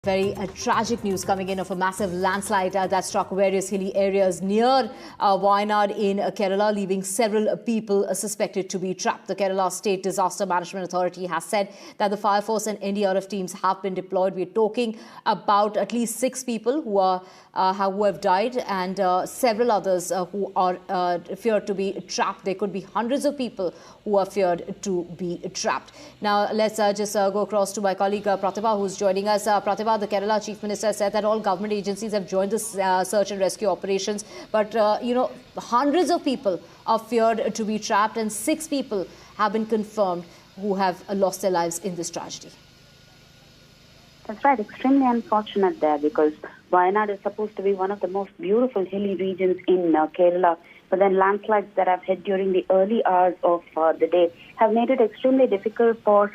Very tragic news coming in of a massive landslide that struck various hilly areas near Wayanad in Kerala, leaving several people suspected to be trapped. The Kerala State Disaster Management Authority has said that the Fire Force and NDRF teams have been deployed. We're talking about at least 6 people who have died and several others who are feared to be trapped. There could be hundreds of people who are feared to be trapped. Now, let's just go across to my colleague Pratibha, who's joining us. Pratibha, the Kerala Chief Minister said that all government agencies have joined the search and rescue operations. But, hundreds of people are feared to be trapped and 6 people have been confirmed who have lost their lives in this tragedy. That's right. Extremely unfortunate there because Wayanad is supposed to be one of the most beautiful hilly regions in Kerala. But then landslides that have hit during the early hours of the day have made it extremely difficult for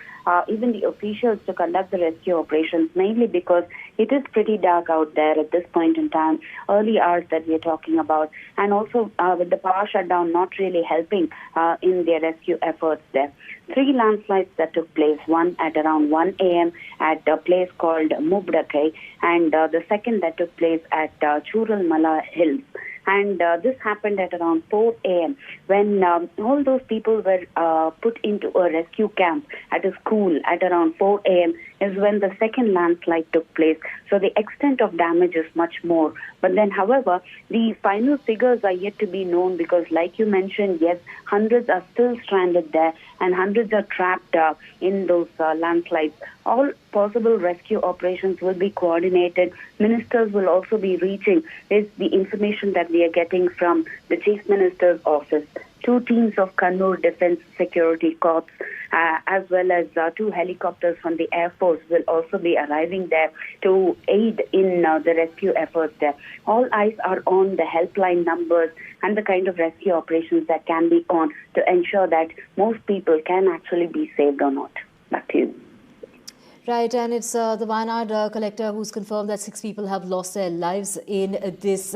even the officials to conduct the rescue operations, mainly because it is pretty dark out there at this point in time, early hours that we are talking about, and also with the power shutdown not really helping in their rescue efforts there. 3 landslides that took place, one at around 1 a.m. at a place called Mubdakai, and the second that took place at Chural Mala Hills. And this happened at around 4 a.m. when all those people were put into a rescue camp at a school at around 4 a.m. is when the second landslide took place. So the extent of damage is much more. But then, however, the final figures are yet to be known because, like you mentioned, yes, hundreds are still stranded there and hundreds are trapped in those landslides. All possible rescue operations will be coordinated. Ministers will also be reaching. Is the information that we are getting from the Chief Minister's office. 2 teams of Kannur Defence Security Corps, as well as 2 helicopters from the Air Force will also be arriving there to aid in the rescue efforts there. All eyes are on the helpline numbers and the kind of rescue operations that can be on to ensure that most people can actually be saved or not. Back to you. Right, and it's the Wayanad collector who's confirmed that 6 people have lost their lives in this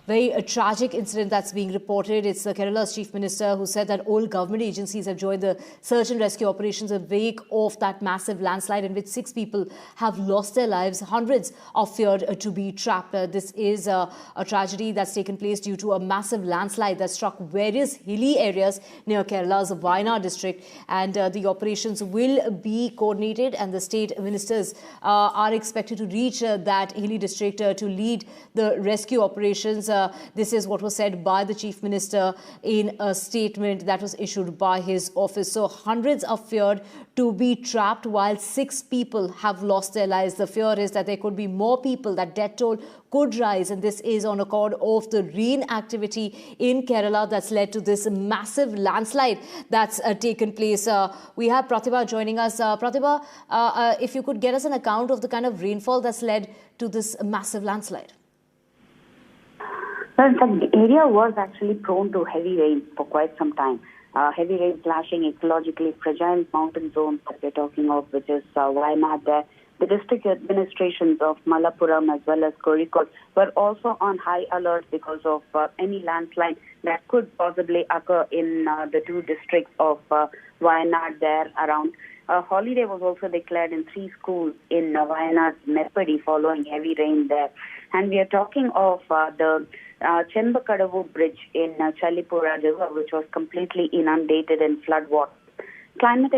very tragic incident that's being reported. It's Kerala's Chief Minister who said that all government agencies have joined the search and rescue operations in wake of that massive landslide in which 6 people have lost their lives. Hundreds are feared to be trapped. This is a tragedy that's taken place due to a massive landslide that struck various hilly areas near Kerala's Wayanad district, and the operations will be coordinated, and the state ministers are expected to reach that hilly district to lead the rescue operations. This is what was said by the Chief Minister in a statement that was issued by his office. So hundreds are feared to be trapped while 6 people have lost their lives. The fear is that there could be more people, that death toll could rise, and this is on account of the rain activity in Kerala that's led to this massive landslide that's taken place. We have Pratibha joining us. Pratibha, if you could get us an account of the kind of rainfall that's led to this massive landslide. Well, in fact, the area was actually prone to heavy rain for quite some time. Heavy rain slashing ecologically fragile mountain zones that we're talking of, which is Wayanad there. The district administrations of Malappuram as well as Kozhikode were also on high alert because of any landslide that could possibly occur in the 2 districts of Wayanad there around. A holiday was also declared in 3 schools in Wayanad's Meppadi following heavy rain there. And we are talking of the Chembakadavu Bridge in Chalipura River, which was completely inundated in flood water. Climate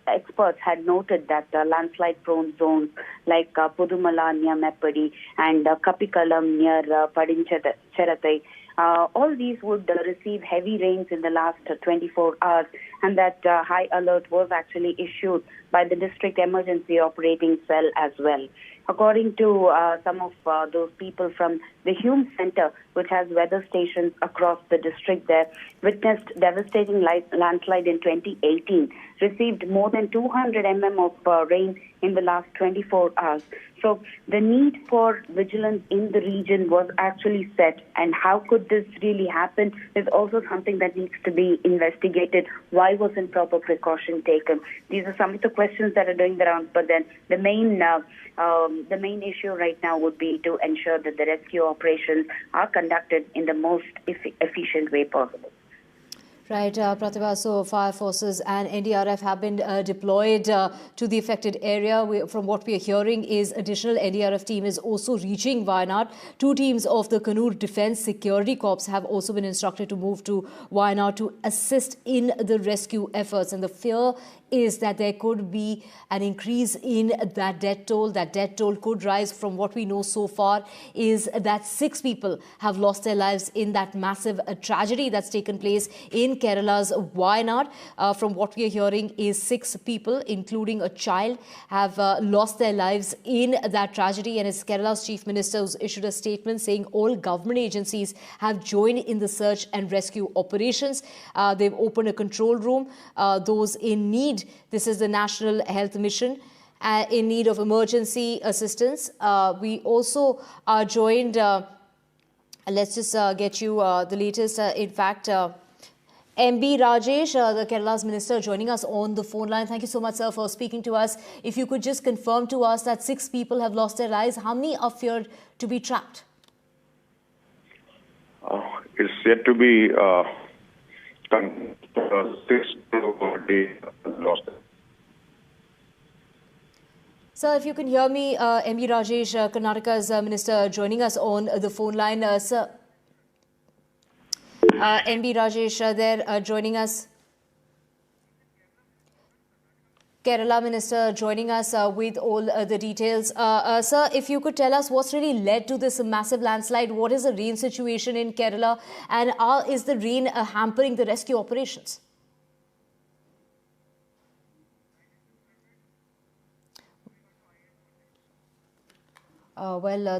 experts had noted that landslide-prone zones like Pudumala near Meppadi and Kapikalam near Padincheratai, all these would receive heavy rains in the last 24 hours, and that high alert was actually issued by the district emergency operating cell as well. According to some of those people from the Hume Center, which has weather stations across the district there, witnessed devastating landslide in 2018, received more than 200 mm of rain in the last 24 hours. So the need for vigilance in the region was actually set, and how could this really happen is also something that needs to be investigated. Why wasn't proper precaution taken? These are some of the questions that are doing the rounds, but then the main issue right now would be to ensure that the rescue operations are conducted in the most efficient way possible. Right, Pratibha. So, fire forces and NDRF have been deployed to the affected area. From what we are hearing, is additional NDRF team is also reaching Wayanad. Two teams of the Kannur Defence Security Corps have also been instructed to move to Wayanad to assist in the rescue efforts. And the fear is that there could be an increase in that death toll. That death toll could rise. From what we know so far is that 6 people have lost their lives in that massive tragedy that's taken place in Kerala's Wayanad. From what we are hearing is 6 people, including a child, have lost their lives in that tragedy. And it's Kerala's Chief Minister who's issued a statement saying all government agencies have joined in the search and rescue operations. They've opened a control room. Those in need, this is the National Health Mission, in need of emergency assistance. We also are joined, let's just get you the latest. In fact, MB Rajesh, the Kerala's minister, joining us on the phone line. Thank you so much, sir, for speaking to us. If you could just confirm to us that 6 people have lost their lives, how many are feared to be trapped? It's yet to be 6 people already lost. Sir, if you can hear me, MB Rajesh, Karnataka's minister, joining us on the phone line. Sir, MB Rajesh there joining us. Kerala minister joining us with all the details. Sir, if you could tell us what's really led to this massive landslide, what is the rain situation in Kerala, and is the rain hampering the rescue operations?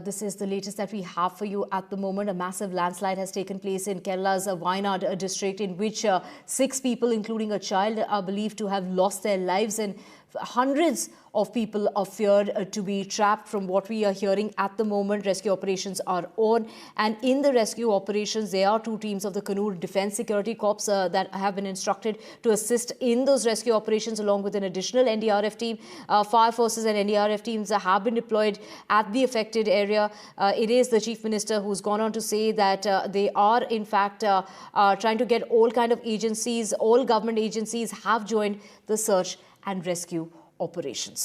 This is the latest that we have for you at the moment. A massive landslide has taken place in Kerala's Wayanad district, in which 6 people, including a child, are believed to have lost their lives, and hundreds of people are feared to be trapped. From what we are hearing at the moment, rescue operations are on. And in the rescue operations, there are 2 teams of the Kannur Defence Security Corps that have been instructed to assist in those rescue operations, along with an additional NDRF team. Fire forces and NDRF teams have been deployed at the affected area. It is the Chief Minister who's gone on to say that they are, in fact, trying to get all kind of agencies, all government agencies have joined the search and rescue operations.